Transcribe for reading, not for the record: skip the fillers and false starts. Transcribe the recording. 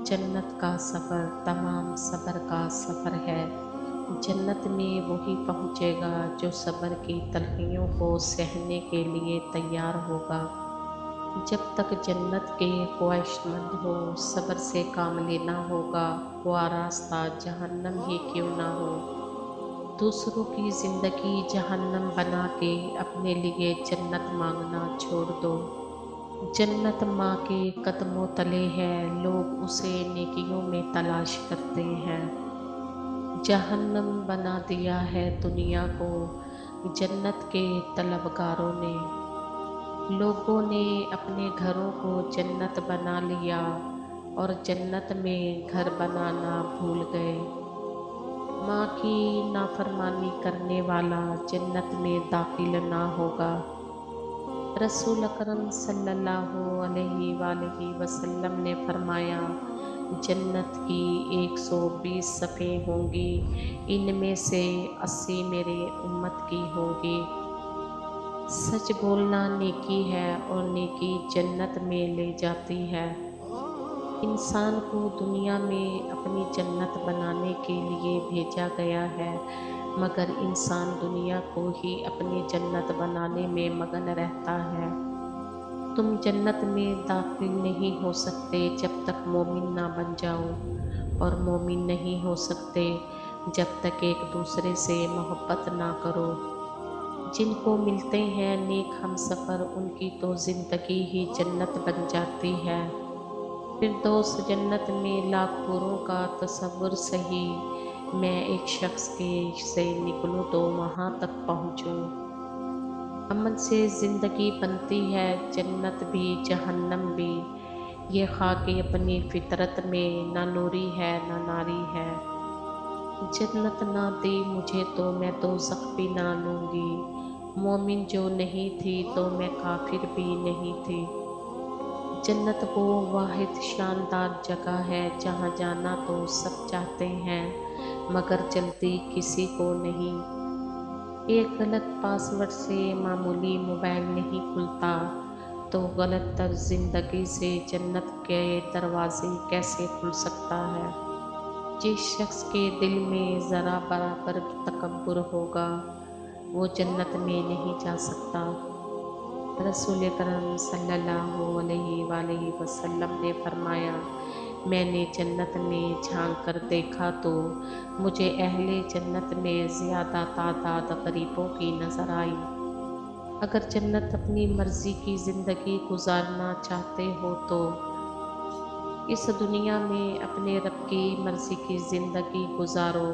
जन्नत का सफ़र तमाम सब्र का सफ़र है। जन्नत में वही पहुँचेगा जो सब्र की तलखियों को सहने के लिए तैयार होगा। जब तक जन्नत के ख्वाहिशमंद हो, सब्र से काम लेना होगा, वह रास्ता जहन्नम ही क्यों ना हो। दूसरों की ज़िंदगी जहन्नम बना के अपने लिए जन्नत मांगना छोड़ दो। जन्नत माँ के कदमों तले है, लोग उसे नेकियों में तलाश करते हैं। जहन्नम बना दिया है दुनिया को जन्नत के तलबगारों ने। लोगों ने अपने घरों को जन्नत बना लिया और जन्नत में घर बनाना भूल गए। माँ की नाफरमानी करने वाला जन्नत में दाखिल ना होगा। रसूल अकरम सल्लल्लाहु अलैहि वसल्लम ने फरमाया, जन्नत की 120 सफ़ें होंगी, इनमें से 80 मेरे उम्मत की होंगी। सच बोलना नेकी है और नेकी जन्नत में ले जाती है। इंसान को दुनिया में अपनी जन्नत बनाने के लिए भेजा गया है, मगर इंसान दुनिया को ही अपनी जन्नत बनाने में मगन रहता है। तुम जन्नत में दाखिल नहीं हो सकते जब तक मोमिन ना बन जाओ, और मोमिन नहीं हो सकते जब तक एक दूसरे से मोहब्बत ना करो। जिनको मिलते हैं नेक हमसफ़र, उनकी तो ज़िंदगी ही जन्नत बन जाती है। फिरदौस जन्नत में लाख हूरों का तसव्वुर सही, मैं एक शख्स के से निकलूं तो वहाँ तक पहुँचूं। अमन से ज़िंदगी बनती है, जन्नत भी जहन्नम भी। ये खाकी अपनी फितरत में ना नूरी है ना नारी है। जन्नत ना दी मुझे तो मैं दोज़ख भी ना लूँगी। मोमिन जो नहीं थी तो मैं काफिर भी नहीं थी। जन्नत वो वाहिद शानदार जगह है जहाँ जाना तो सब चाहते हैं, मगर जल्दी किसी को नहीं। एक गलत पासवर्ड से मामूली मोबाइल नहीं खुलता, तो गलत तर जिंदगी से जन्नत के दरवाजे कैसे खुल सकता है। जिस शख्स के दिल में ज़रा बराबर तकब्बुर होगा, वो जन्नत में नहीं जा सकता। रसूल करम सल्लल्लाहु अलैहि वसल्लम ने फरमाया, मैंने जन्नत में झांक कर देखा तो मुझे अहले जन्नत में ज़्यादा तादाद गरीबों की नज़र आई। अगर जन्नत अपनी मर्ज़ी की ज़िंदगी गुजारना चाहते हो तो इस दुनिया में अपने रब की मर्ज़ी की ज़िंदगी गुजारो।